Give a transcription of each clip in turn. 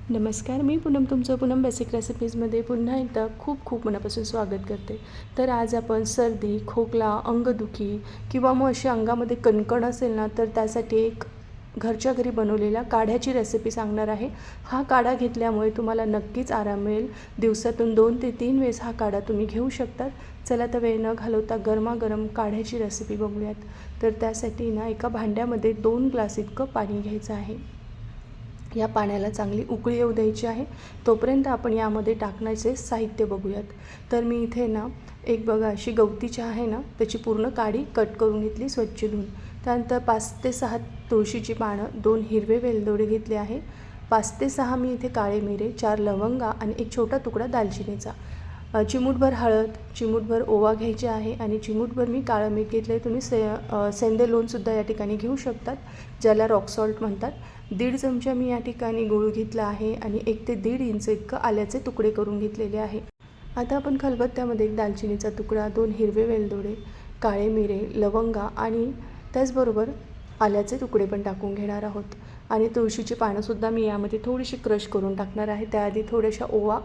नमस्कार, मी पूनम तुमचं पूनम बेसिक रेसिपीजमध्ये पुन्हा एकदा खूप खूप मनापासून स्वागत करते. तर आज आपण सर्दी, खोकला, अंगदुखी किंवा मग अशी अंगामध्ये कणकण असेल ना, तर त्यासाठी एक घरच्या घरी बनवलेल्या काढ्याची रेसिपी सांगणार आहे. हा काढा घेतल्यामुळे तुम्हाला नक्कीच आराम मिळेल. दिवसातून 2 ते 3 वेळेस हा काढा तुम्ही घेऊ शकतात. चला तर वेळ न घालवता गरमागरम काढ्याची रेसिपी बघूयात. तर त्यासाठी ना एका भांड्यामध्ये 2 ग्लास इतकं पाणी घ्यायचं आहे. या पाण्याला चांगली उकळी येऊ द्यायची आहे. तोपर्यंत आपण यामध्ये टाकण्याचे साहित्य बघूयात. तर मी इथे ना एक बघा अशी गवती चहा आहे ना, त्याची पूर्ण काडी कट करून घेतली स्वच्छ धुवून. त्यानंतर 5 ते 6 तुळशीची पानं, 2 हिरवे वेलदोडे घेतले आहे, 5 ते 6 मी इथे काळे मिरे, 4 लवंगा आणि एक छोटा तुकडा दालचिनीचा. चिमूटभर हळद, चिमूटभर ओवा घ्यायचे आहे आणि चिमूटभर मी काळं मीठ घेतलं आहे. तुम्ही सेंदे लोणसुद्धा या ठिकाणी घेऊ शकतात, ज्याला रॉक सॉल्ट म्हणतात. 1.5 चमचा मी या ठिकाणी गूळ घेतला आहे आणि 1 ते 1.5 इंच इतकं आल्याचे तुकडे करून घेतलेले आहे. आता आपण खलबत्त्यामध्ये एक दालचिनीचा तुकडा, 2 हिरवे वेलदोडे, काळे मिरे, लवंगा आणि त्याचबरोबर आल्याचे तुकडे पण टाकून घेणार आहोत. आणि तुळशीची पानंसुद्धा मी यामध्ये थोडीशी क्रश करून टाकणार आहे. त्याआधी थोड्याशा ओवा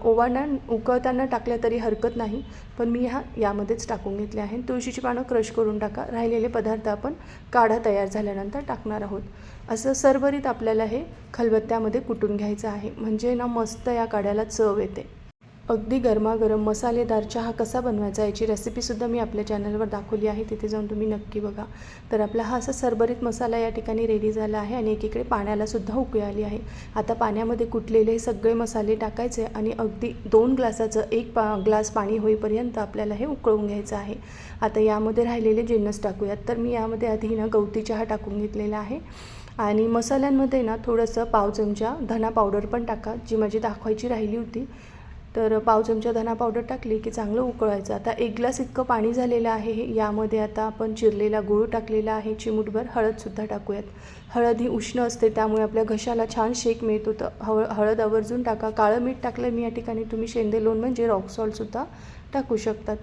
उकळताना टाकल्या तरी हरकत नाही, पण मी यामध्येच टाकून घेतले आहे. तुळशीची पानं क्रश करून टाका. राहिलेले पदार्थ आपण काढा तयार झाल्यानंतर टाकणार आहोत. असं सरभरीत आपल्याला हे खलबत्त्यामध्ये कुटून घ्यायचं आहे, म्हणजे ना मस्त या काढ्याला चव येते. अगदी गरमागरम मसालेदार चहा कसा बनवायचा याची रेसिपीसुद्धा मी आपल्या चॅनलवर दाखवली आहे, तिथे जाऊन तुम्ही नक्की बघा. तर आपला हा असा सरभरीत मसाला या ठिकाणी रेडी झाला आहे आणि एकीकडे पाण्यालासुद्धा उकळी आली आहे. आता पाण्यामध्ये कुटलेले सगळे मसाले टाकायचे आणि अगदी 2 ग्लासाचं 1 ग्लास पाणी होईपर्यंत आपल्याला हे उकळून घ्यायचं आहे. आता यामध्ये राहिलेले जिन्नस टाकूयात. तर मी यामध्ये आधी ना गवती चहा टाकून घेतलेला आहे आणि मसाल्यांमध्ये ना थोडंसं पाव चमचा धना पावडर पण टाका, जी माझी दाखवायची राहिली होती. तर पाव चमचा धना पावडर टाकली की चांगलं उकळायचं. आता 1 ग्लास इतकं पाणी झालेलं आहे. यामध्ये आता आपण चिरलेला गूळ टाकलेला आहे, चिमूटभर हळदसुद्धा टाकूयात. हळद ही उष्ण असते, त्यामुळे आपल्या घशाला छान शेक मिळत होतं. हळद आवर्जून टाका. काळं मीठ टाकलं मी या ठिकाणी, तुम्ही शेंदे लोण म्हणजे रॉक सॉल्टसुद्धा टाकू शकतात.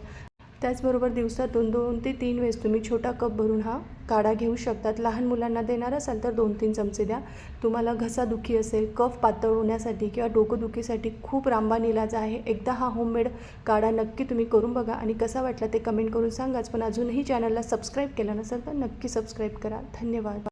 त्याचबरोबर दिवसातून 2 ते 3 वेळेस तुम्ही छोटा कप भरून हा काढा घेऊ शकतात. लहान मुलांना देणार असाल तर 2-3 चमचे द्या. तुम्हाला घसादुखी असेल, कफ पातळ होण्यासाठी किंवा डोकंदुखीसाठी खूप रामबाण इलाज आहे. एकदा हा होममेड काढा नक्की तुम्ही करून बघा आणि कसा वाटला ते कमेंट करून सांगाच. पण अजूनही चॅनलला सबस्क्राईब केलं नसेल तर नक्की सबस्क्राईब करा. धन्यवाद.